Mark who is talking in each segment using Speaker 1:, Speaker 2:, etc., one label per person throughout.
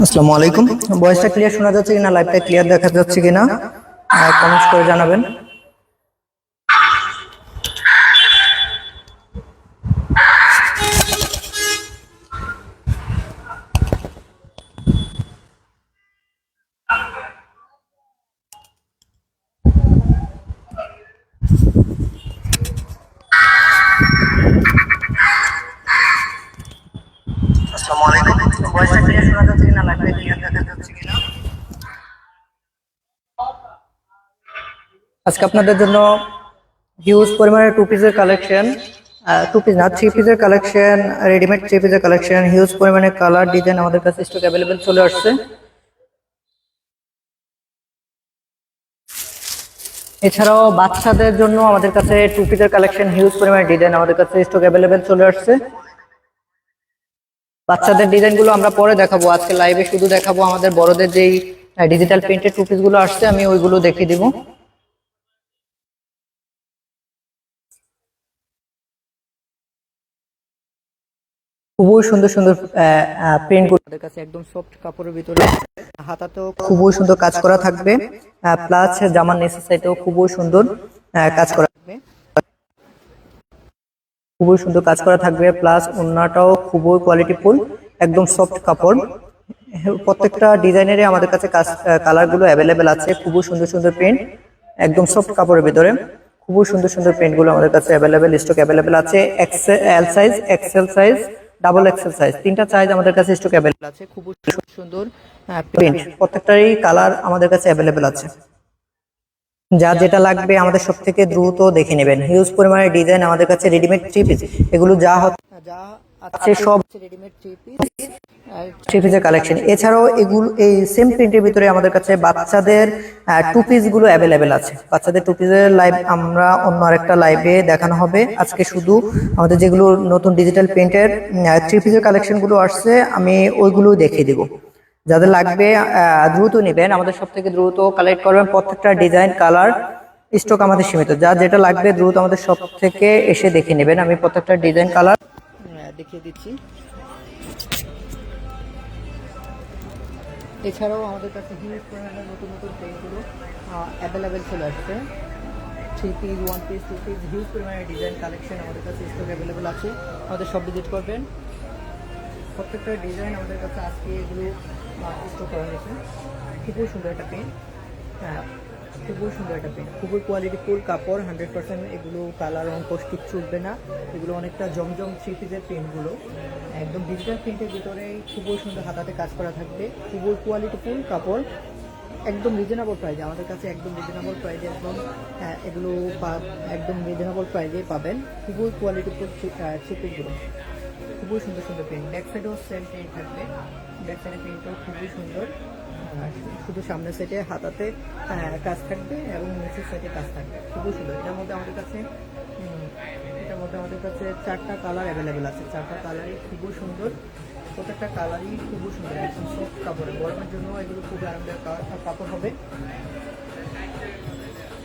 Speaker 1: আসসালামু আলাইকুম। ভয়েসটা ক্লিয়ার শোনা যাচ্ছে কিনা, লাইভটা ক্লিয়ার দেখা যাচ্ছে কিনা কমেন্টস করে জানাবেন। আসসালামু আলাইকুম। ভয়েসটা ক্লিয়ার শোনা যাচ্ছে কিনা, লাইভটা ক্লিয়ার দেখা যাচ্ছে কিনা। আজকে আপনাদের জন্য হিউজ পরিমাণে টু পিসের কালেকশন, টু পিস না, থ্রি পিসের কালেকশন, রেডিমেড থ্রি পিসের কালেকশন, হিউজ পরিমাণে কালার ডিজাইন আমাদের কাছে স্টক অ্যাভেলেবেল চলে আসছে। এছাড়াও বাচ্চাদের জন্য আমাদের কাছে টু পিসের কালেকশন, হিউজ পরিমাণে ডিজাইন আমাদের কাছে স্টক অ্যাভেলেবেল চলে আসছে। বাচ্চাদের ডিজাইনগুলো আমরা পরে দেখাবো, আজকে লাইভে শুধু দেখাবো আমাদের বড়দের যেই ডিজিটাল প্রিন্টের টু পিসগুলো আসছে, আমি ওইগুলো দেখিয়ে দিব। খুবই সুন্দর সুন্দর প্রিন্টগুলো আমাদের কাছে একদম সফট কাপড়ের ভিতরে, হাতাতেও খুবই সুন্দর কাজ করা থাকবে, প্লাস জামার নিচের সাইডেও খুবই সুন্দর কাজ করা থাকবে, খুবই সুন্দর কাজ করা থাকবে, প্লাস ওড়নাটাও খুবই কোয়ালিটিফুল, একদম সফট কাপড়। প্রত্যেকটা ডিজাইনেরই আমাদের কাছে কালারগুলো অ্যাভেলেবেল আছে, খুবই সুন্দর সুন্দর প্রিন্ট, একদম সফট কাপড়ের ভিতরে খুবই সুন্দর সুন্দর প্রিন্টগুলো আমাদের কাছে অ্যাভেলেবেল, স্টক অ্যাভেলেবেল আছে। L size, XL size, double XL size, তিনটা সাইজ আমাদের কাছে স্টক অ্যাভেলেবেল আছে। খুবই সুন্দর প্রিন্ট, প্রত্যেকটারই কালার আমাদের কাছে অ্যাভেলেবেল আছে। যা যেটা লাগবে আমাদের সব থেকে দ্রুত দেখে নেবেন। হিউজ পরিমাণে ডিজাইন আমাদের কাছে রেডিমেড থ্রি পিস, এগুলো যা আছে সব রেডিমেড থ্রি পিসের কালেকশন। এছাড়াও এগুলো এই সেম প্রিন্টের ভিতরে আমাদের কাছে বাচ্চাদের টু পিস গুলো অ্যাভেলেবেল আছে। বাচ্চাদের টু পিসের লাইভ আমরা অন্য আরেকটা লাইভে দেখানো হবে। আজকে শুধু আমাদের যেগুলো নতুন ডিজিটাল প্রিন্টের থ্রি পিসের কালেকশন গুলো আসছে, আমি ওইগুলো দেখিয়ে দিব। যাদের লাগবে দ্রুত নেবেন, আমাদের সব থেকে দ্রুত কালেক্ট করবেন। প্রত্যেকটা ডিজাইন কালার স্টক আমাদের সীমিত, যা যেটা লাগবে দ্রুত আমাদের সব থেকে এসে দেখে নেবেন। আমি প্রত্যেকটা ডিজাইন কালার দেখিয়ে দিচ্ছি। এছাড়াও আমাদের কাছে হিউজ পরিমাণে নতুন নতুন পেজগুলো অ্যাভেলেবেল চলে আসছে। Three piece, one piece, two piece, huge পরিমাণে ডিজাইন কালেকশন আমাদের কাছে স্টক অ্যাভেলেবেল আছে। আমাদের সব ভিজিট করবেন। প্রত্যেকটা ডিজাইন আমাদের কাছে আজকে এগুলো স্টক করা হয়েছে। খুবই সুন্দর একটা পেন, হ্যাঁ খুবই সুন্দর একটা পেন, খুবই কোয়ালিটিফুল কাপড়, 100%। এগুলো কালার রং পোস্ট চলবে না, এগুলো অনেকটা জমজম থ্রি পিসের পেনগুলো, একদম ডিজিটাল প্রিন্টের ভিতরে খুবই সুন্দর হাতাতে কাজ করা থাকবে। খুবই কোয়ালিটিফুল কাপড়, একদম রিজনেবল প্রাইজে আমাদের কাছে, একদম রিজনেবল প্রাইজে, একদম এগুলো একদম রিজনেবল প্রাইজে পাবেন। খুবই কোয়ালিটিফুল থ্রি পিসগুলো, খুবই সুন্দর সুন্দর প্রিন্ট। ব্যাক সাইডেও সেম প্রিন্ট থাকবে, ব্যাক সাইডের প্রিন্টও খুবই সুন্দর। শুধু সামনের সাইডে হাতাতে কাজ থাকবে এবং নিচের সাইডে কাজ থাকবে, খুবই সুন্দর। এটার মধ্যে আমাদের কাছে চারটা কালার অ্যাভেলেবেল আছে। চারটা কালারই খুবই সুন্দর, প্রত্যেকটা কালারই খুবই সুন্দর, একদম সফট কাপড়, গরমের জন্য এগুলো খুবই আরামদায়ক কাপড় হবে।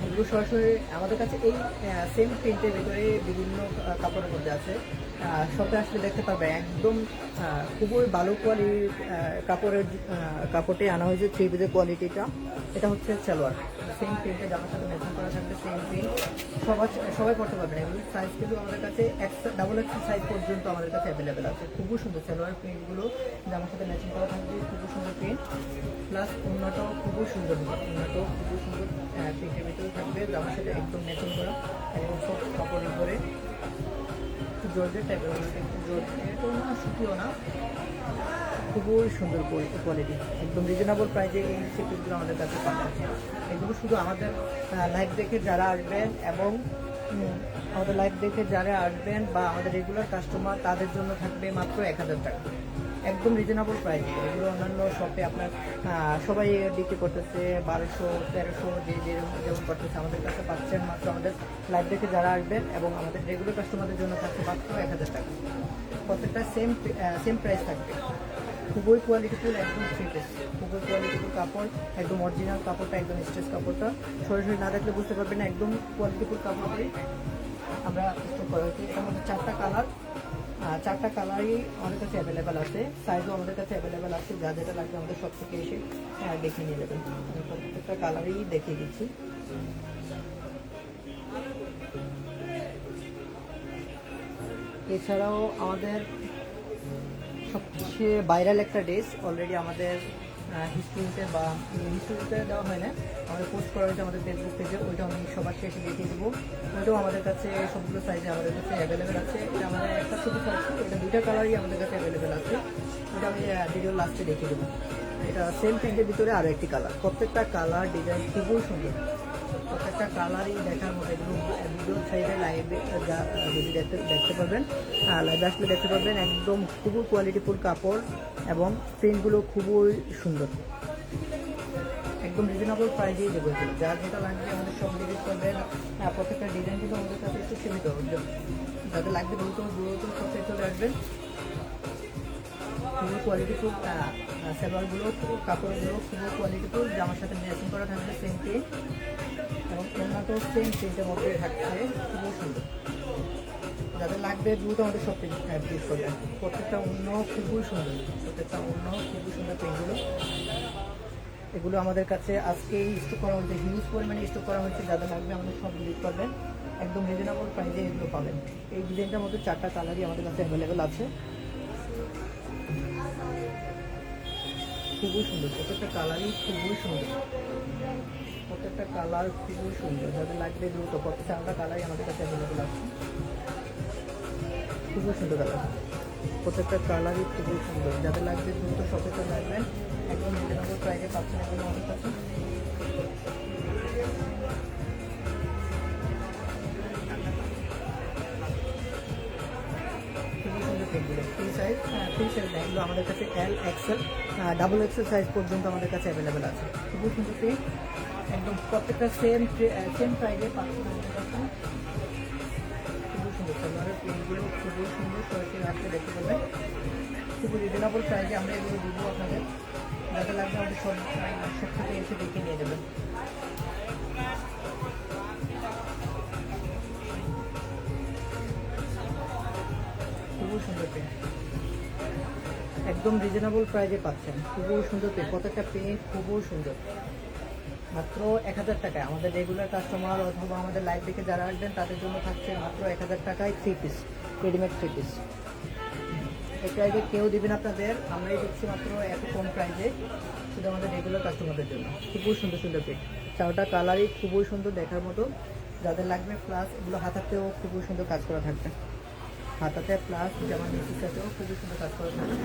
Speaker 1: এগুলো সরাসরি আমাদের কাছে এই সেম প্রিন্টের ভিতরে বিভিন্ন কাপড়ের মধ্যে আছে, শপে আসলে দেখতে পাবে। একদম খুবই ভালো কোয়ালিটির কাপড়টি আনা হয়েছে, থ্রি পিসের কোয়ালিটিটা। এটা হচ্ছে সালোয়ার, সেম প্রিন্টে জামার সাথে ম্যাচিং করা থাকবে, সেম প্রিন্ট, সবাই পড়তে পারবেন। এগুলো সাইজ কিন্তু আমাদের কাছে ডাবল এক্সেল সাইজ পর্যন্ত আমাদের কাছে অ্যাভেলেবেল আছে। খুবই সুন্দর সালোয়ার প্রিন্টগুলো জামার সাথে ম্যাচিং করা থাকবে, খুবই সুন্দর প্রিন্ট, প্লাস ওড়নাটাও খুবই সুন্দর, ওড়নাটাও খুবই সুন্দর প্রিন্টের ভিতরে থাকবে, জামার সাথে একদম ম্যাচিং করা, এবং সব কাপড়ের উপরে জর্জেট টাইপের, জর্জেটও না শুকিও না, খুবই সুন্দর কোয়ালিটি, একদম রিজনেবল প্রাইসে এই সিপিসগুলো আমাদের কাছে পাওয়া যায়। এগুলো শুধু আমাদের লাইভ দেখে যারা আসবেন এবং আমাদের লাইভ দেখে যারা আসবেন বা আমাদের রেগুলার কাস্টমার, তাদের জন্য থাকবে মাত্র 1000 টাকা, একদম রিজনেবল প্রাইস। এগুলো অন্যান্য শপে আপনার সবাই বিক্রি করতেছে 1200, 1300, যেমন করতেছে, আমাদের কাছে পাচ্ছেন মাত্র আমাদের লাইভ দেখে যারা আসবেন এবং আমাদের রেগুলার কাস্টমারদের জন্য থাকছে মাত্র 1000 টাকা। প্রত্যেকটা সেম প্রাইস থাকবে। খুবই কোয়ালিটিফুল, একদম থ্রি পিস, খুবই কোয়ালিটিফুল কাপড়, একদম অরিজিনাল কাপড়টা, একদম স্ট্রেচ কাপড়টা সরাসরি না দেখলে বুঝতে পারবেন না, একদম কোয়ালিটিফুল কাপড়টাই আমরা স্টক করা হয়েছে। এর মধ্যে চারটা কালারই আমাদের কাছে অ্যাভেলেবেল আছে, সাইজও আমাদের কাছে অ্যাভেলেবেল আছে। যা যেটা লাগবে আমাদের সব থেকে এসে দেখে নিয়ে যাবেন। আমি প্রত্যেকটা কালারই দেখিয়ে দিচ্ছি। এছাড়াও আমাদের সবচেয়ে ভাইরাল একটা ড্রেস অলরেডি আমাদের হিস্ট্রিতে দেওয়া হয় না, আমাদের পোস্ট করা হয়েছে আমাদের ফেসবুক পেজে। ওইটা আমি সবার শেষে দেখিয়ে দেবো। ওইটাও আমাদের কাছে সবগুলো সাইজে আমাদের কাছে অ্যাভেলেবেল আছে। এটা আমাদের একটা ছোটো সাইজ, এটা দুইটা কালারই আমাদের কাছে অ্যাভেলেবেল আছে। এটা আমি ভিডিওর লাস্টে দেখিয়ে দেবো। এটা সেম প্রিন্টের ভিতরে আরও একটি কালার। প্রত্যেকটা কালার ডিজাইন খুবই সুন্দর, প্রত্যেকটা কালারই দেখার মতো। এগুলো ভিডিও সাইডে লাইভে যদি দেখতে পারবেন, লাইভে আসলে দেখতে পারবেন। একদম খুবই কোয়ালিটিফুল কাপড় এবং প্রিন্টগুলো খুবই সুন্দর। একদম রিজনেবল প্রাইসেই দেবো এগুলো। যার যেটা লাগবে আমাদের সব ভিজিট করবেন। প্রত্যেকটা ডিজাইন কিন্তু আমাদের কাছে একটু সীমিত, যাদের লাগবে দ্রুত সবচেয়ে চলে আসবেন। খুবই কোয়ালিটিফুল সালোয়ারগুলো, কাপড়গুলো খুবই কোয়ালিটিফুল। জামার সাথে ম্যাচিং করা থাকবে সেম প্রিন্ট এবং অন্যটাও সেম প্রিন্টের মধ্যে থাকছে, খুবই সুন্দর। যাদের লাগবে দ্রুত আমাদের সব ভিজিট করবেন। প্রত্যেকটা অন্য খুবই সুন্দর, প্রত্যেকটা অন্য খুবই সুন্দর প্রিন্টগুলো। এগুলো আমাদের কাছে আজকেই স্টক করা হয়েছে, হিউজ পরিমাণে স্টক করা হয়েছে। যাদের লাগবে আমাদের সব ভিজিট করবেন, একদম রিজনেবল প্রাইসে এগুলো পাবেন। এই ডিজাইনটার মধ্যে চারটা কালারই আমাদের কাছে অ্যাভেলেবেল আছে, খুবই সুন্দর। প্রত্যেকটা কালারই খুবই সুন্দর, প্রত্যেকটা কালার খুবই সুন্দর। যাদের লাগবে দ্রুত, চারটা কালারই আমাদের কাছে অ্যাভেলেবেল আছে, খুবই সুন্দর কালার। প্রত্যেকটা কালারই খুবই সুন্দর। যাদের লাগবে দ্রুত সচেতন লাগবেন, একদম রিজনেবল প্রাইসে পাচ্ছেন এখন আমাদের কাছে। খুবই সুন্দর প্রিন্টগুলো। ফ্রি সাইজ না, এগুলো আমাদের কাছে এল এক্সেল ডাবল এক্সেল সাইজ পর্যন্ত আমাদের কাছে অ্যাভেলেবেল আছে। খুবই সুন্দর প্রিন্ট, একদম প্রত্যেকটা সেম প্রাইসে পাচ্ছেন আমাদের কাছে। খুবই সুন্দর সালোয়ারের প্রিন্টগুলো খুবই সুন্দর, সরাসরি আসলে দেখতে পাবেন। খুবই রিজনেবল প্রাইসে আমরা এগুলো দিব আপনাদের। যাদের লাগবে আমাদের সব থেকে এসে দেখে নিয়ে যাবেন। খুবই সুন্দর প্রিন্ট, একদম রিজনেবল প্রাইসে পাচ্ছেন। খুবই সুন্দর প্রিন্ট, প্রত্যেকটা প্রিন্ট খুবই সুন্দর। মাত্র 1000 টাকায় আমাদের রেগুলার কাস্টমার অথবা আমাদের লাইভ দেখে যারা আসবেন তাদের জন্য থাকছে মাত্র 1000 টাকায় 3 পিস, রেডিমেড 3 পিস। এই প্রাইসে কেউ দিবেন আপনাদের, আমরাই দিচ্ছি মাত্র এত কম প্রাইসে, শুধু আমাদের রেগুলার কাস্টমারদের জন্য। খুবই সুন্দর সুন্দর প্রিন্ট, চারটা কালারই খুবই সুন্দর দেখার মতো। যাদের লাগবে প্লাস এগুলো হাতাতেও খুবই সুন্দর কাজ করা থাকবে, হাতাতে প্লাস যেমন নিচের সাথেও খুবই সুন্দর কাজ করা থাকবে।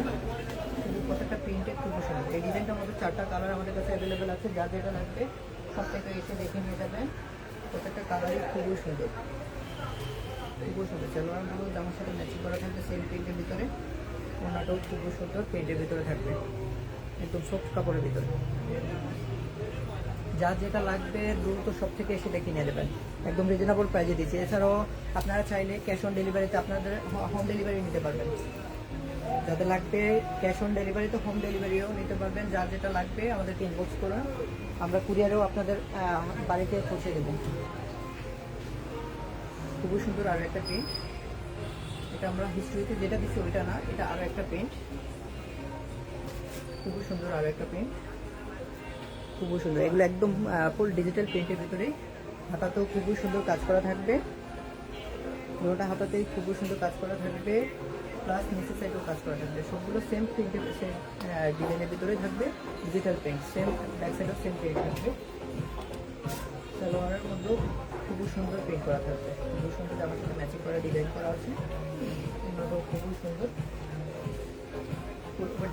Speaker 1: কিন্তু প্রত্যেকটা প্রিন্টে খুবই সুন্দর। এই ডিজাইনটার মধ্যে চারটা কালার আমাদের কাছে অ্যাভেলেবেল আছে। যা যেটা লাগবে সব থেকে এসে দেখে নিয়ে যাবেন। প্রত্যেকটা কালারই খুবই সুন্দর, খুবই সুন্দর। সালোয়ারগুলো জামার সাথে ম্যাচিং করা থাকবে সেম প্রিন্টের ভিতরে। ওনাটাও খুবই সুন্দর প্রিন্টের ভিতরে থাকবে, একদম সফট কাপড়ের ভিতরে। যা যেটা লাগবে দ্রুত সব থেকে এসে দেখে নিয়ে যাবেন, একদম রিজনেবল প্রাইসে দিচ্ছি। এছাড়াও আপনারা চাইলে ক্যাশ অন ডেলিভারিতে আপনাদের হোম ডেলিভারি নিতে পারবেন। যাদের লাগবে ক্যাশ অন ডেলিভারিতে হোম ডেলিভারিও নিতে পারবেন। যা যেটা লাগবে আমাদেরকে ইনবক্স করুন, আমরা কুরিয়ারেও আপনাদের বাড়িতে পৌঁছে দেব। খুবই সুন্দর আরও একটা প্রিন্ট, এটা আমরা হিস্ট্রিতে যেটা দিচ্ছি ওইটা না, এটা আরও একটা প্রিন্ট। খুবই সুন্দর আরও একটা প্রিন্ট, খুবই সুন্দর। এগুলো একদম ফুল ডিজিটাল প্রিন্টের ভিতরে। হাতাতেও খুবই সুন্দর কাজ করা থাকবে, দুটোটা হাতাতেই খুবই সুন্দর কাজ করা থাকবে, প্লাস নিচের সাইডেও কাজ করা থাকবে। সবগুলো সেম প্রিন্টের ডিজাইনের ভিতরে থাকবে, ডিজিটাল প্রিন্ট। সেম ব্যাক সাইডেও সেম প্রিন্ট থাকবে। সালোয়ারের মধ্যেও খুবই সুন্দর প্রিন্ট করা থাকবে, খুবই সুন্দর। আমার সাথে ম্যাচিং করা ডিজাইন করা আছে, এগুলোও খুবই সুন্দর।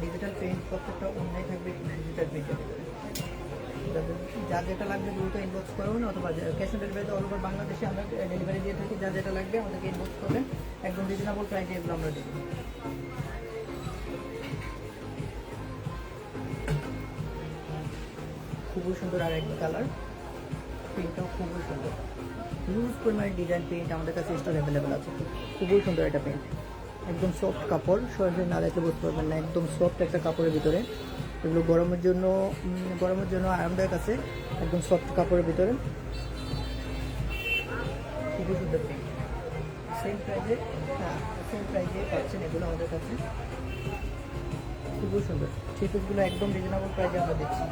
Speaker 1: ডিজিটাল প্রিন্ট, প্রত্যেকটা অন্যায় থাকবে ডিজিটাল প্রিন্টের ভিতরে। যা যেটা লাগবে দ্রুত ইনবক্স করুন, অথবা ক্যাশ অন ডেলিভারিতে অল ওভার বাংলাদেশে আমরা ডেলিভারি দিয়ে থাকি। যা যেটা লাগবে আমাদেরকে ইনবক্স করবেন, একদম রিজনেবল প্রাইসে এগুলো আমরা দেব। খুবই সুন্দর আর একটা কালার, প্রিন্টটাও খুবই সুন্দর। হিউজ পরিমাণে ডিজাইন প্রিন্ট আমাদের কাছে স্টক অ্যাভেলেবেল আছে। খুবই সুন্দর একটা প্রিন্ট, একদম সফট কাপড়, সরাসরি না দেখলে বুঝতে পারবেন না। একদম সফট একটা কাপড়ের ভিতরে। এগুলো গরমের জন্য আরামদায়ক আছে, একদম সফট কাপড়ের ভিতরে। খুবই সুন্দর প্রিন্ট, সেম প্রাইজে পাচ্ছেন এগুলো আমাদের কাছে। খুবই সুন্দর, থ্রি পিসগুলো একদম রিজনেবল প্রাইজে আমরা দিচ্ছি।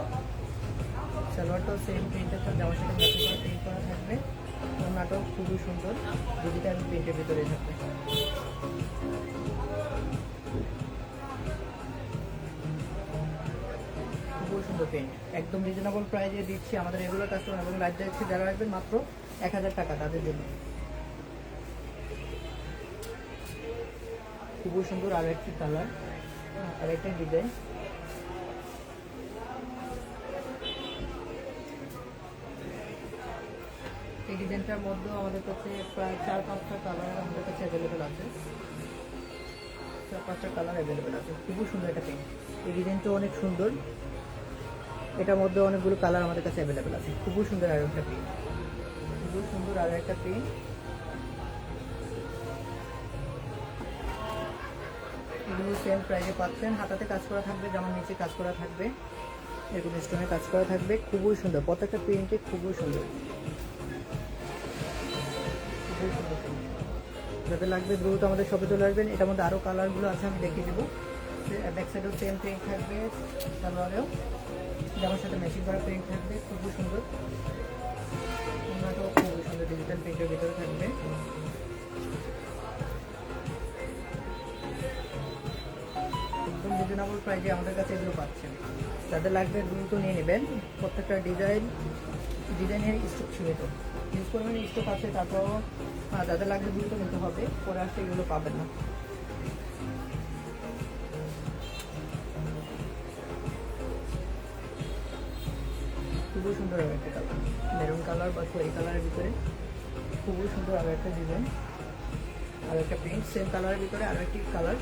Speaker 1: সালোয়ারটাও সেম প্রিন্টের জামার সাথে ম্যাচিং করে প্রিন্ট করা থাকবে। ওড়নাটাও খুবই সুন্দর, ডিজিটাল প্রিন্টের ভিতরে থাকবে। খুবই সুন্দর প্রিন্ট, একদম রিজনেবল প্রাইজে দিচ্ছি আমাদের রেগুলার কাস্টমার এবং লাইভ দেখছে যারা রাখবেন মাত্র 1000 টাকা তাদের জন্য। খুবই সুন্দর আর একটি কালার, আর একটা ডিজাইন। এই ডিজাইনটার মধ্যেও আমাদের কাছে প্রায় 4-5টা কালার আমাদের কাছে অ্যাভেলেবেল আছে। 4-5টা কালার অ্যাভেলেবেল আছে। খুবই সুন্দর একটা পেন, এই ডিজাইনটাও অনেক সুন্দর। এটার মধ্যে অনেকগুলো কালার আমাদের কাছে অ্যাভেলেবেল আছে। খুবই সুন্দর আরও একটা পেন, খুবই সুন্দর আরও একটা পেন। এগুলো সেম প্রাইসে পাচ্ছেন। হাতাতে কাজ করা থাকবে, জামার নিচে কাজ করা থাকবে, এরকম স্টোনে কাজ করা থাকবে। খুবই সুন্দর, প্রত্যেকটা প্রিন্টে খুবই সুন্দর, খুবই সুন্দর। যাদের লাগবে দ্রুত আমাদের শপে চলে আসবেন। এটার মধ্যে আরও কালারগুলো আছে, আমি দেখিয়ে দেবো। ব্যাক সাইডেও সেম প্রিন্ট থাকবে, সালোয়ারেও জামার সাথে ম্যাচিং করা প্রিন্ট থাকবে। খুবই সুন্দর, ওনাটাও খুবই সুন্দর ডিজিটাল প্রিন্টের ভিতরে থাকবে। একদম রিজনেবল প্রাইসে আমাদের কাছে এগুলো পাচ্ছেন। যাদের লাগবে দ্রুত নিয়ে নেবেন। প্রত্যেকটা ডিজাইনের স্টক সীমিত, ইউজ করবেন, স্টক আছে। তারপর যাদের লাগবে দ্রুত নিতে হবে, পরে আসতে এগুলো পাবেন না। খুবই সুন্দর আর একটা কালার, মেরুন কালার বা খয়েরি কালারের ভিতরে খুবই সুন্দর আর একটা ডিজাইন, আর একটা প্রিন্ট সেম কালারের ভিতরে, আর একটি কালার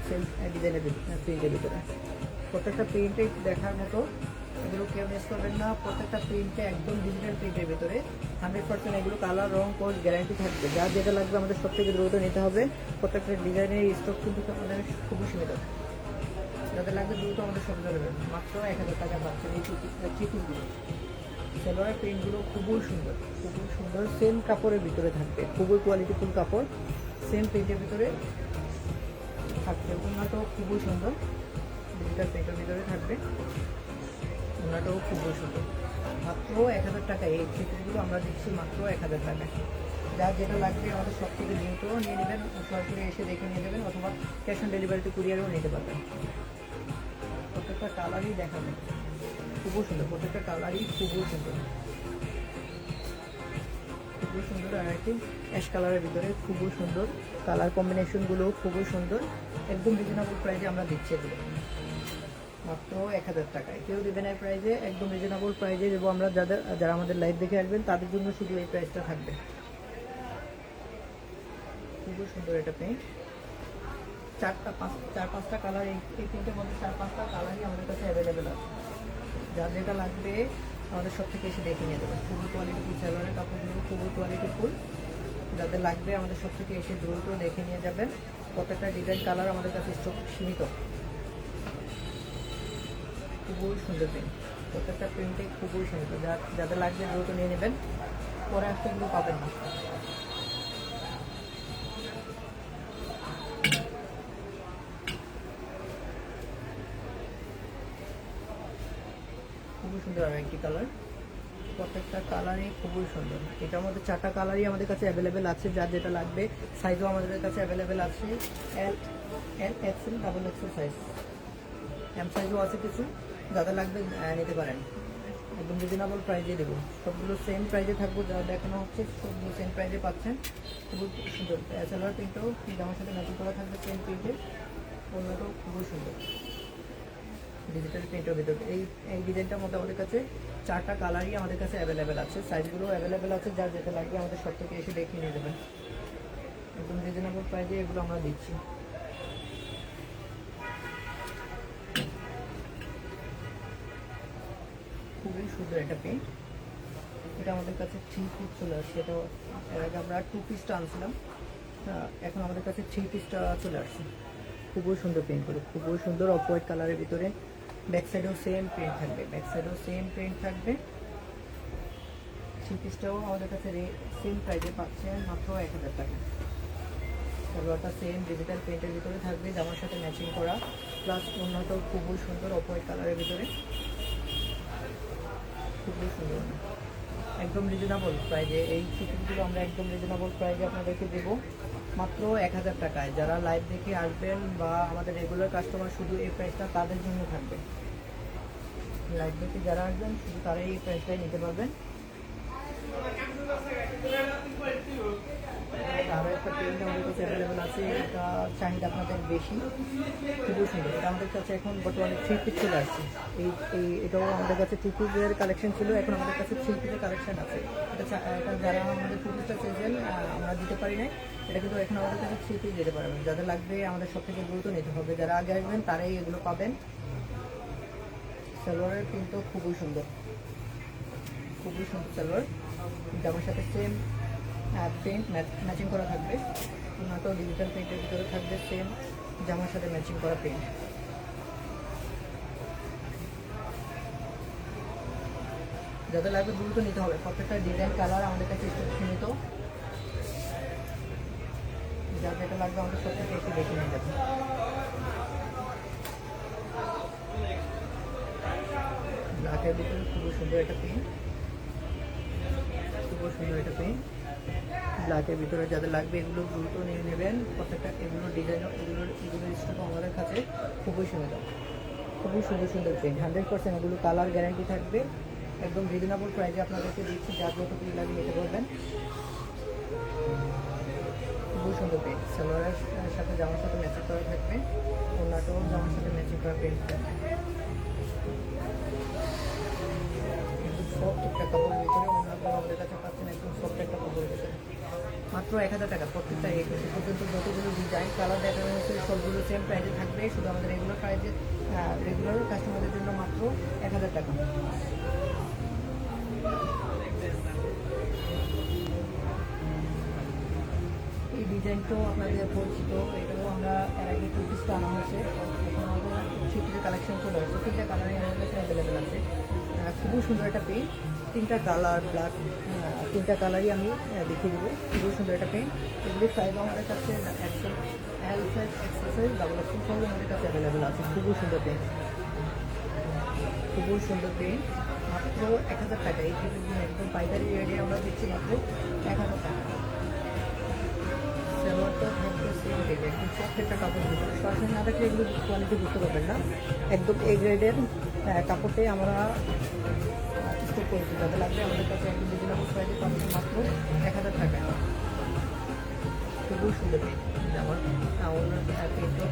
Speaker 1: সেম ডিজাইনের প্রিন্টের ভিতরে। প্রত্যেকটা প্রিন্টে দেখার মতো, এগুলো কেউ মিস করবেন না। প্রত্যেকটা প্রিন্টে একদম ডিজিটাল প্রিন্টের ভিতরে 100% এগুলো কালার রং কোর্স গ্যারান্টি থাকবে। যার যেটা লাগবে আমাদের সব থেকে দ্রুত নিতে হবে। প্রত্যেকটা ডিজাইনের স্টক কিন্তু আমাদের খুবই সীমিত। যাদের লাগবে দ্রুত আমাদের সব ধরবেন। মাত্র 1000 টাকা পাচ্ছেন এই চিকুগুলো। সালোয়ারের প্রিন্টগুলো খুবই সুন্দর, খুবই সুন্দর। সেম কাপড়ের ভিতরে থাকবে, খুবই কোয়ালিটিফুল কাপড়, সেম প্রিন্টের ভিতরে থাকবে। ওনাটাও খুবই সুন্দর, ডিজিটাল প্রিন্টের ভিতরে থাকবে। ওনাটাও খুবই সুন্দর। মাত্র 1000 টাকা এই চিকুগুলো আমরা দিচ্ছি মাত্র 1000 টাকায়। যার যেটা লাগবে আমাদের সব থেকে দ্রুত নিয়ে নেবেন, সরাসরি এসে দেখে নিয়ে যাবেন, অথবা ক্যাশ অন ডেলিভারিতে কুরিয়ারও নিতে পারবেন। প্রত্যেকটা কালারই দেখাবেন, খুবই সুন্দর। প্রত্যেকটা কালারই খুবই সুন্দর, খুবই সুন্দর। আর একটি অ্যাশ কালারের ভিতরে খুবই সুন্দর, কালার কম্বিনেশনগুলো খুবই সুন্দর। একদম রিজনেবল প্রাইসে আমরা দিচ্ছি এগুলো মাত্র 1000 টাকায়। কেউ দেবেন এই প্রাইসে, একদম রিজনেবল প্রাইসে দেবো আমরা। যারা আমাদের লাইভ দেখে আসবেন তাদের জন্য শুধু এই প্রাইসটা থাকবে। খুবই সুন্দর এটা পেন্ট, 4-5টা কালার। এই প্রিন্টের মধ্যে 4-5টা কালারই আমাদের কাছে অ্যাভেলেবেল আছে। যার যেটা লাগবে আমাদের সব থেকে এসে দেখে নিয়ে দেবেন। খুবই কোয়ালিটিফুল সালোয়ারের কাপড়গুলো খুবই কোয়ালিটিফুল। যাদের লাগবে আমাদের সব থেকে এসে দ্রুত দেখে নিয়ে যাবেন। প্রত্যেকটা ডিজাইন কালার আমাদের কাছে স্টক সীমিত। খুবই সুন্দর প্রিন্ট, প্রত্যেকটা প্রিন্টে খুবই সুন্দর। যাদের লাগবে দ্রুত নিয়ে নেবেন, পরে আসতে এগুলো পাবেন না। খুবই সুন্দর আর একটি কালার, প্রত্যেকটা কালারই খুবই সুন্দর। এটার মধ্যে 4টা কালারই আমাদের কাছে অ্যাভেলেবেল আছে। যার যেটা লাগবে সাইজও আমাদের কাছে অ্যাভেলেবেল আছে। L XL, double XL size, M সাইজও আছে কিছু। যাদের লাগবে নিতে পারেন, একদম রিজনেবল প্রাইজে দেবো। সবগুলো সেম প্রাইজে থাকবো, যা দেখানো হচ্ছে সবগুলো সেম প্রাইজে পাচ্ছেন। খুবই সুন্দর সালোয়ার প্রিন্টও জামার সাথে ম্যাচিং করা থাকবে সেম প্রিন্টে। ওগুলোটাও খুবই সুন্দর ডিজিটাল প্রিন্টের ভিতরে। এই ডিজাইনটার মধ্যে আমাদের কাছে 4টা কালারই আমাদের কাছে অ্যাভেলেবেল আছে, সাইজগুলো অ্যাভেলেবেল আছে। যার যেটা লাগবে আমাদের সব থেকে এসে দেখিয়ে নিয়ে দেবেন। একদম রিজনেবল প্রাইজে এগুলো আমরা দিচ্ছি। খুবই সুন্দর একটা প্রিন্ট। এটা আমাদের কাছে 3 পিস চলে আসছে। এটা এর আগে আমরা 2 পিসটা আনছিলাম, এখন আমাদের কাছে 3 পিসটা চলে আসছে। খুবই সুন্দর প্রিন্ট করে, খুবই সুন্দর অফ হোয়াইট কালারের ভিতরে। ব্যাক সাইডেও সেম প্রিন্ট থাকবে, ব্যাক সাইডেও সেম প্রিন্ট থাকবে। 3 পিসটাও আমাদের কাছে সেম প্রাইসে পাচ্ছেন মাত্র 1000 টাকা। সালোয়ারটা সেম ডিজিটাল প্রিন্টের ভিতরে থাকবে, জামার সাথে ম্যাচিং করা, প্লাস উন্নত খুবই সুন্দর অফ হোয়াইট কালারের ভিতরে, খুবই সুন্দর, একদম রিজনেবল প্রাইজে। এই চিকেনগুলো আমরা একদম রিজনেবল প্রাইজে আপনাদেরকে দেবো মাত্র 1000 টাকায়। যারা লাইভ দেখে আসবেন বা আমাদের রেগুলার কাস্টমার, শুধু এই প্রাইসটা তাদের জন্য থাকবে। লাইভ দেখে যারা আসবেন শুধু তারাই এই প্রাইসটাই নিতে পারবেন। আরও একটা পেন্ট আমাদের কাছে অ্যাভেলেবেল আছে, এটা চাহিদা আপনাদের বেশি, খুবই সুন্দর। এটা আমাদের কাছে এখন বর্তমানে 3 পিস চলে আসছে। এটাও আমাদের কাছে 2 পিসের কালেকশন ছিল, এখন আমাদের কাছে 3 পিসের কালেকশন আছে। এটা যারা আমাদের 2 পিসটা চেয়েছেন আমরা দিতে পারি না, এটা কিন্তু এখন আমাদের কাছে 3 পিস দিতে পারবেন। যাদের লাগবে আমাদের সব থেকে দ্রুত নিতে হবে, যারা আগে আসবেন তারাই এগুলো পাবেন। সালোয়ারের কিন্তু খুবই সুন্দর, খুবই সুন্দর সালোয়ার, জামার সাথে সেম প্রিন্ট ম্যাচিং করা থাকবে, ওনাটাও ডিজিটাল প্রিন্টের ভিতরে থাকবে, সেম জামার সাথে ম্যাচিং করা প্রিন্ট। যাদের লাগবে দ্রুত নিতে হবে, প্রত্যেকটা ডিজাইন কালার আমাদের কাছে সীমিত, যার যেটা লাগবে আমাদের সব থেকে এসে দেখে নিয়ে যাবে। ব্ল্যাকের ভিতরে খুবই সুন্দর একটা প্রিন্ট, খুবই সুন্দর একটা প্রিন্ট ব্ল্যাকের ভিতরে। যাদের লাগবে এগুলো দ্রুত নিয়ে নেবেন, প্রত্যেকটা এগুলো ডিজাইন, এগুলোর স্টকও আমাদের কাছে খুবই সুন্দর, খুবই সুন্দর সুন্দর প্রিন্ট, 100% এগুলো কালার গ্যারান্টি থাকবে, একদম রিজনেবল প্রাইসে আপনাদেরকে দিচ্ছি, যার যতটুকু লাগে নিতে পারবেন। খুবই সুন্দর প্রিন্ট, সালোয়ারের সাথে জামার সাথে ম্যাচিং করা থাকবে, ওনাটাও জামার সাথে ম্যাচিং করা প্রিন্ট থাকবে। সফট একটা কাপড়ের ভিতরে ওনাটাও আমাদের কাছে পাচ্ছেন, একদম সফট একটা কাপড়ের ভিতরে মাত্র 1000 টাকা। প্রত্যেকটা এই পর্যন্ত যতগুলো ডিজাইন কালার দেখানো হচ্ছে সবগুলো সেম প্রাইসে থাকবে, শুধু আমাদের রেগুলার প্রাইসে, রেগুলার কাস্টমারদের জন্য মাত্র 1000 টাকা। এই ডিজাইনটাও আপনাদের পরিচিত, এটাও আমরা এর আগে 2 পিসটা আনা হয়েছে, এখন আমাদের 3 পিসের কালেকশন চলে আসছে, 3টা কালারই আমাদের কাছে অ্যাভেলেবেল আছে। খুবই সুন্দর একটা পেন্ট, 3টা কালার ব্ল্যাক, 3টা কালারই আমি দেখিয়ে দেবো। খুবই সুন্দর একটা পেন্ট, এগুলির সাইজ আমাদের কাছে L size, XL size, double XL size আমাদের কাছে অ্যাভেলেবেল আছে। খুবই সুন্দর পেন্ট, খুবই সুন্দর পেন্ট, মাত্র 1000 টাকা। এই একদম পাইকারি রেটে আমরা দিচ্ছি মাত্র 1000 টাকা। সালোয়ারটা থাকবে সেম রেট, একদম সফট একটা কাপড় ভিতরে, সরাসরি না থাকলে এগুলো কোয়ালিটি বুঝতে পারবেন না, একদম এ গ্রেডের কাপড়টাই আমরা স্টক করেছি। যাদের লাগবে আমাদের কাছে একদম রিজনেবল প্রাইসে পাবেন মাত্র 1000 টাকা। খুবই সুন্দর পেন্ট, জামার পেন্টটাও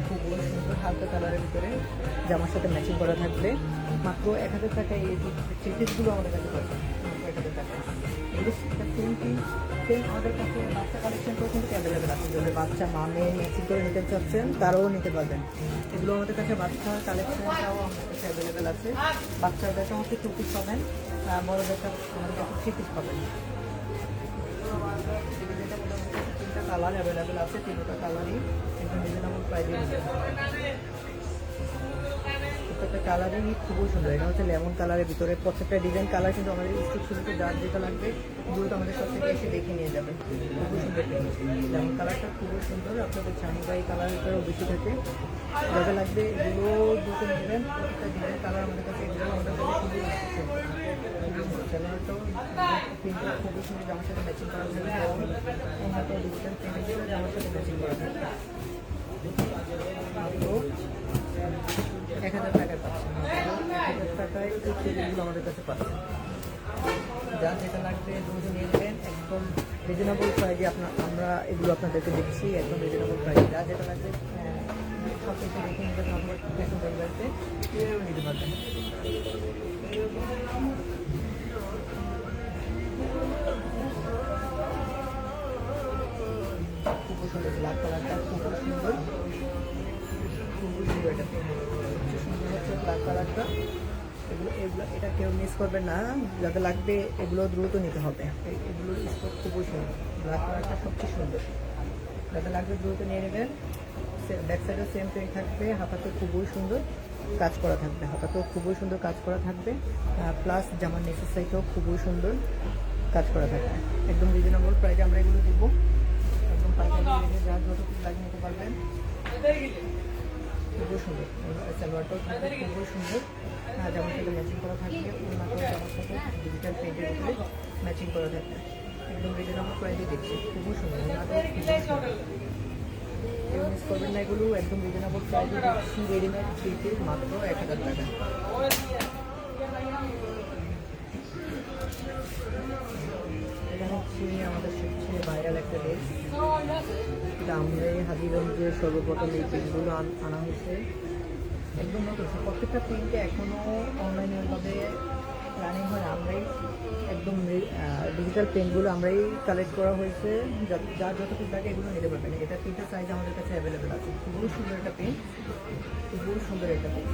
Speaker 1: খুবই সুন্দর, হালকা কালারের ভিতরে জামার সাথে ম্যাচিং করা থাকবে, মাত্র 1000 টাকায়। এই থ্রি পিসগুলো আমাদের কাছে পাবেন মাত্র 1000 টাকা। এগুলো সেম আমাদের কাছে বাচ্চা কালেকশনটাও কিন্তু অ্যাভেলেবেল আছে, যদি বাচ্চা মামে ম্যাচিং করে নিতে চাচ্ছেন তারাও নিতে পারবেন। এগুলো আমাদের কাছে বাচ্চার কালেকশনটাও আমাদের কাছে অ্যাভেলেবেল আছে, বাচ্চাদেরটা হচ্ছে 2 পিস পাবেন, বড়দেরটা আমাদের কাছে 3 পিস পাবেন। তিনটা কালার অ্যাভেলেবেল আছে, 3টা কালারই একদম রিজনেবল প্রাইসে নিতে পারবেন। প্রত্যেকটা কালারই খুবই সুন্দর, এটা হচ্ছে লেমন কালারের ভিতরে, প্রত্যেকটা ডিজাইন কালার কিন্তু আমাদের স্টিক শুরুতে যার যেটা লাগবে দ্রুত আমাদের সব থেকে এসে দেখে নিয়ে যাবেন। খুবই সুন্দর লেমন কালারটা, খুবই সুন্দর, আপনাদের চাহিদাই কালার ভিতরেও বেশি থাকে, যাদের লাগবে এগুলো দ্রুত নেবেন। প্রত্যেকটা ডিজাইন কালার আমাদের কাছে এগুলো আমাদের কাছে খুবই সুন্দর, চ্যানেলটাও প্রিন্টটা খুবই সুন্দর, জামার সাথে ম্যাচিং করা থাকবে, এবং ওনাটাও ডিজিটাল প্রিন্টের ভিতরে জামার সাথে ম্যাচিং করা থাকবে। মাত্র 1000 টাকায় পাচ্ছেন, 1000 টাকায় এই চুড়িগুলো আমাদের কাছে পাচ্ছেন। যা যেটা লাগবে দ্রুত নিয়ে নেবেন, একদম রিজনেবল প্রাইসে আমরা এগুলো আপনাদেরকে দিচ্ছি, একদম রিজনেবল প্রাইসে। যা যেটা লাগবে সব কিছু দেখে নিতে পারবেন, ফ্যাশন ডেলিভারিতে নিতে পারবেন। খুবই সুন্দর ব্ল্যাক কালারটা, খুবই সুন্দর, খুবই সুন্দর, এটা সুন্দর হচ্ছে ব্ল্যাক কালারটা। এটা কেউ মিস করবে না, যাদের লাগবে এগুলো দ্রুত নিতে হবে, এগুলোর স্টক খুবই সুন্দর, ব্ল্যাক কালারটা সবচেয়ে সুন্দর, যাদের লাগবে দ্রুত নিয়ে নেবেন। ব্যাক সাইডেও সেম প্রিন্ট থাকবে, হাতাতে খুবই সুন্দর কাজ করা থাকবে, হাতাতেও খুবই সুন্দর কাজ করা থাকবে, প্লাস জামার নিচের সাইডেও খুবই সুন্দর কাজ করা থাকবে। একদম রিজনেবল প্রাইসে আমরা এগুলো দিব, একদম পাইকারি রেটে যার যত পিস লাগে নিতে পারবেন। খুবই সুন্দর সালোয়ারটাও খুবই সুন্দর, জামার সাথে ম্যাচিং করা থাকবে, ওনাটাও জামার সাথে ডিজিটাল প্রিন্টের উপরে ম্যাচিং করা থাকবে, একদম রিজনেবল প্রাইসে দিচ্ছি, খুবই সুন্দর, ওনাটাও খুবই সুন্দর। কেউ মিস করবেন না, এগুলো একদম রিজনেবল প্রাইসে দিচ্ছি, রেডিমেড 3 পিস মাত্র 1000 টাকা। এটা হচ্ছে আমাদের সবচেয়ে ভাইরাল একটা ড্রেস, এটা আমরাই হাজিগঞ্জে সর্বপ্রথম এই পিসগুলো আনা হয়েছে, একদম নতুন। প্রত্যেকটা প্রিন্টে এখনও অনলাইনেভাবে রানিং হয়, আমরাই একদম ডিজিটাল প্রিন্টগুলো আমরাই কালেক্ট করা হয়েছে, যার যত পিস লাগে এগুলো নিতে পারবেন। এটা প্রিন্টের সাইজ আমাদের কাছে অ্যাভেলেবেল আছে, খুবই সুন্দর একটা প্রিন্ট, খুবই সুন্দর একটা প্রিন্ট,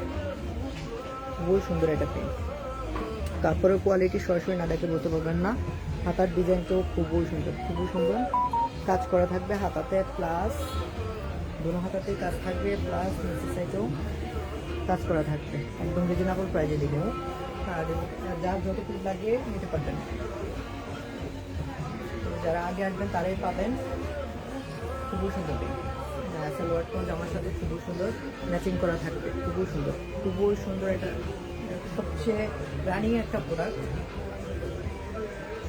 Speaker 1: খুবই সুন্দর একটা প্রিন্ট। কাপড়ের কোয়ালিটি সরাসরি না দেখে বলতে পারবেন না। হাতার ডিজাইনটাও খুবই সুন্দর, খুবই সুন্দর কাজ করা থাকবে হাতাতে, প্লাস দুনো হাতাতেই কাজ থাকবে, প্লাস নিচের সাইডেও কাজ করা থাকবে, একদম রিজনেবল প্রাইসে দিবে। আর যার যত পিস লাগে নিতে পারবেন, যারা আগে আসবেন তারাই পাবেন। খুবই সুন্দর সালোয়ারটাও জামার সাথে খুবই সুন্দর ম্যাচিং করা থাকবে, খুবই সুন্দর, খুবই সুন্দর। এটা সবচেয়ে রানিং একটা প্রোডাক্ট,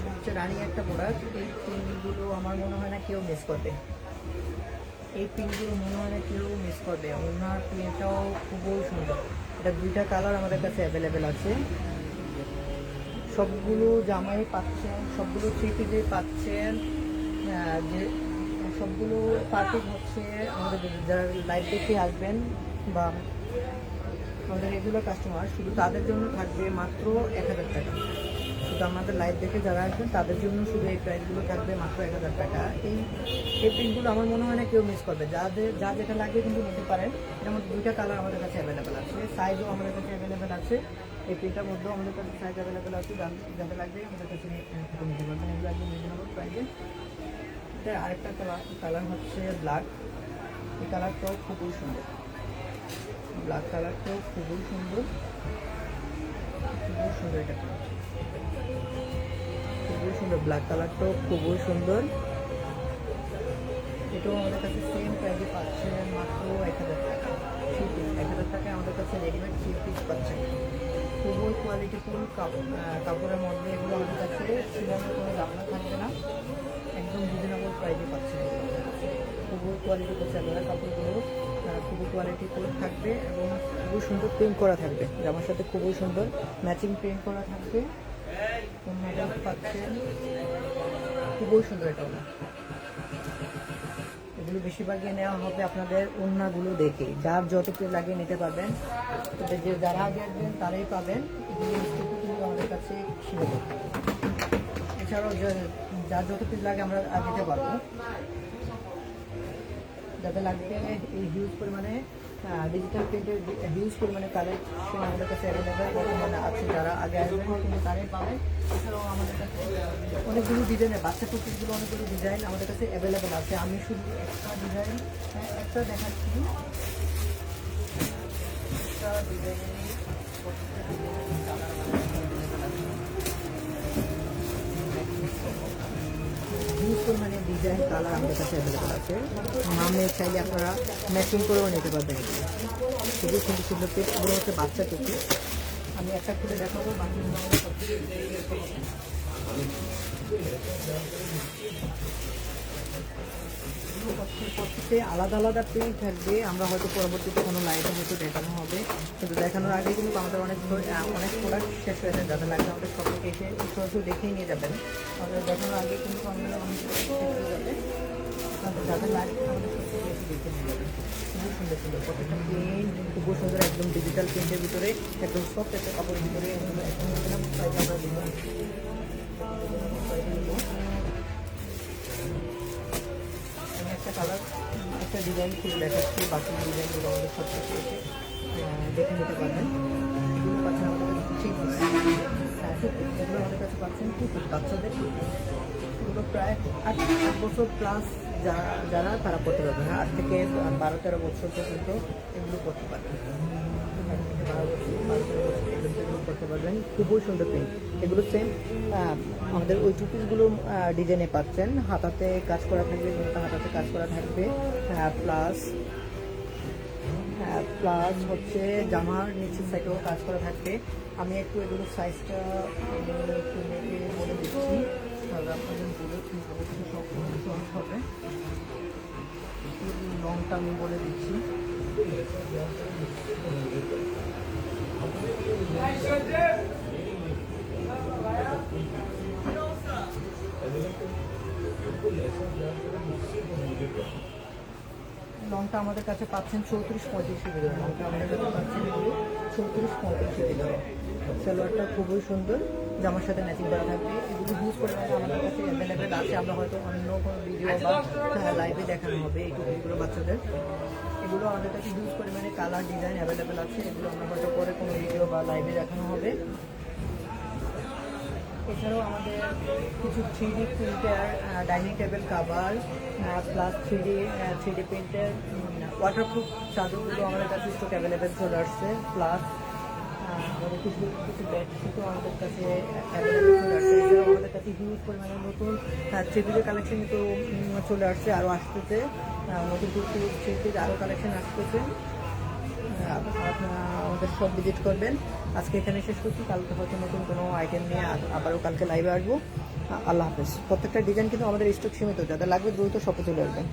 Speaker 1: সবচেয়ে রানিং একটা প্রোডাক্ট। এই পিনগুলো আমার মনে হয় না কেউ মিস করবে, এই পিনগুলো মনে হয় না কেউ মিস করবে। ওনার পিনটাও খুবই সুন্দর, এটা 2টা কালার আমাদের কাছে অ্যাভেলেবেল আছে। সবগুলো জামাই পাচ্ছেন, সবগুলো 3 পিসে পাচ্ছেন। যে সবগুলো পার্টি হচ্ছে আমাদের যারা লাইভ দেখে আসবেন বা আমাদের রেগুলার কাস্টমার, শুধু তাদের জন্য থাকবে মাত্র 1000 টাকা। শুধু আমাদের লাইভ দেখে যারা আসবেন তাদের জন্য শুধু এই প্রাইসগুলো থাকবে মাত্র 1000 টাকা। এই প্রিন্টগুলো আমার মনে হয় না কেউ মিস করবে, যা যেটা লাগে কিন্তু নিতে পারেন। এর মধ্যে 2টা কালার আমাদের কাছে অ্যাভেলেবেল আছে, সাইজও আমাদের কাছে অ্যাভেলেবেল আছে। এই প্রিন্টটার মধ্যেও আমাদের কাছে সাইজ অ্যাভেলেবেল আছে, যাতে লাগবে আমাদের কাছে নিতে পারবেন, এগুলো একদম রিজনেবল প্রাইসে। এটা আরেকটা কালার হচ্ছে ব্ল্যাক, এই কালারটাও খুবই সুন্দর, ব্ল্যাক কালারটাও খুবই সুন্দর, খুবই সুন্দর। এটা খুবই সুন্দর, ব্ল্যাক কালারটাও খুবই সুন্দর। এটাও আমাদের কাছে সেম প্রাইসে পাচ্ছেন মাত্র 1000 টাকা। 3 পিস 1000 টাকায় আমাদের কাছে রেডিমেড 3 পিস পাচ্ছেন, খুবই কোয়ালিটিফুল কাপড়ের মধ্যে। এগুলো আমাদের কাছে সিলানোর কোনো দামনা থাকবে না, একদম রিজনেবল প্রাইসে পাচ্ছেন। খুবই কোয়ালিটিফুল সালোয়ার কাপড়গুলো খুবই কোয়ালিটিফুল থাকবে এবং খুবই সুন্দর প্রিন্ট করা থাকবে, জামার সাথে খুবই সুন্দর ম্যাচিং প্রিন্ট করা থাকবে। পাচ্ছেন খুবই সুন্দর এটা ওনা। এগুলো বেশিরভাগই নেওয়া হবে আপনাদের ওড়নাগুলো দেখে, যার যত পিস লাগিয়ে নিতে পারবেন, তবে যে যারা আগে আসবেন তারাই পাবেন। এগুলো কিন্তু আমাদের কাছে সীমিত, এছাড়াও যার যত পিস লাগে আমরা দিতে পারবো। যাতে লাগবে এই হিউজ পরিমাণে ডিজিটাল প্রিন্টের হিউজ পরিমাণে কালেকশন আমাদের কাছে অ্যাভেলেবেল বর্তমানে আছে, যারা আগে আসবেন কিন্তু তারাই পাবেন। এছাড়াও আমাদের কাছে অনেকগুলো ডিজাইনের বাচ্চা টুপিগুলো অনেকগুলো ডিজাইন আমাদের কাছে অ্যাভেলেবেল আছে। আমি শুধু একটা ডিজাইন একটা দেখাচ্ছি, একটা ডিজাইনের হিউজ পরিমাণে ডিজাইন কালার আমাদের কাছে অ্যাভেলেবেল আছে। নামে চাইলে আপনারা ম্যাচিং করেও নিতে পারবেন। খুবই সুন্দর সুন্দর পিস, এগুলো হচ্ছে বাচ্চা টুপি। আমি একটা খুলে দেখাবো, প্রত্যেকটা আলাদা আলাদা প্রিন্ট থাকবে। আমরা হয়তো পরবর্তীতে কোনো লাইভে হয়তো দেখানো হবে, কিন্তু দেখানোর আগে কিন্তু আমাদের অনেক প্রোডাক্ট শেষ হয়ে যায়, যাদের লাগবে আমাদের সবকে এসে সরাসরি দেখেই নিয়ে যাবেন। আমাদের দেখানোর আগে কিন্তু আমাদের অনেক শেষ হয়ে যাবে, যাদের লাগবে আমাদের সবকে এসে দেখে নিয়ে যাবেন। খুবই সুন্দর সুন্দর প্রত্যেকটা প্রিন্ট, খুবই সুন্দর, একদম ডিজিটাল প্রিন্টের ভিতরে, একদম সফট একটা কাপড়ের ভিতরে একদম আমরা দিব। একটা কালার একটা ডিজাইন খুলে দেখাচ্ছি, বাকি ডিজাইনগুলো আমাদের সব কিছু এসে দেখে নিতে পারবেন। এগুলো পাচ্ছেন আমাদের কাছে এগুলো আমাদের কাছে পাচ্ছেন বাচ্চাদের এগুলো প্রায় 8 বছর প্লাস যারা তারা করতে পারবেন, 8 থেকে 12-13 বছর পর্যন্ত এগুলো করতে পারবেন। 8 থেকে 12 বছর 12-13 বছর এগুলো করতে পারবেন। খুবই সুন্দর প্রিন্ট। এগুলো সেম আমাদের ওই টু পিসগুলো ডিজাইনে পাচ্ছেন। হাতাতে কাজ করা থাকবে, হাতাতে কাজ করা থাকবে, প্লাস প্লাস হচ্ছে জামার নিচের সাইডেও কাজ করা থাকবে। আমি একটু এগুলোর সাইজটা একটু মেপে বলে দিচ্ছি, তাহলে আপনাদের বলে অবশ্যই সব সহজ হবে। লংটা আমি বলে দিচ্ছি। লংটা আমাদের কাছে পাচ্ছেন 34-35 ভিতরে। লংটা আমাদের কাছে পাচ্ছেন 34-35 ভিতরে। সালোয়ারটা খুবই সুন্দর, জামার সাথে ম্যাচিং করা থাকবে। এগুলো ইউজ করে আমাদের কাছে অ্যাভেলেবেল আছে। আমরা হয়তো অন্য কোনো ভিডিও বা লাইভে দেখানো হবে এই টুপিগুলো বাচ্চাদের। এগুলো আমাদের কাছে ইউজ পরিমাণে কালার ডিজাইন অ্যাভেলেবেল আছে। এগুলো আমরা হয়তো পরে কোনো ভিডিও বা লাইভে দেখানো হবে। এছাড়াও আমাদের কিছু 3D printer dining table cover plus 3D printer waterproof চাদরগুলো আমাদের কাছে স্টক অ্যাভেলেবেল চলে আসছে। প্লাস আমাদের কিছু কিছু বেডশিটও আমাদের কাছে অ্যাভেলেবেল চলে আসছে। এছাড়াও আমাদের কাছে হিউজ পরিমাণে নতুন টেবিলের কালেকশন তো চলে আসছে, আরও আসতেছে। নতুন থ্রি আরও কালেকশন আসতেছে। আপনারা আমাদের সব ভিজিট করবেন। আজকে এখানে শেষ করছি, কালকে হয়তো নতুন কোনো আইটেম নিয়ে আবারও কালকে লাইভে আসবো। আল্লাহ হাফেজ। প্রত্যেকটা ডিজাইন কিন্তু আমাদের স্টক সীমিত, যাদের লাগবে দ্রুত শপে চলে আসবেন।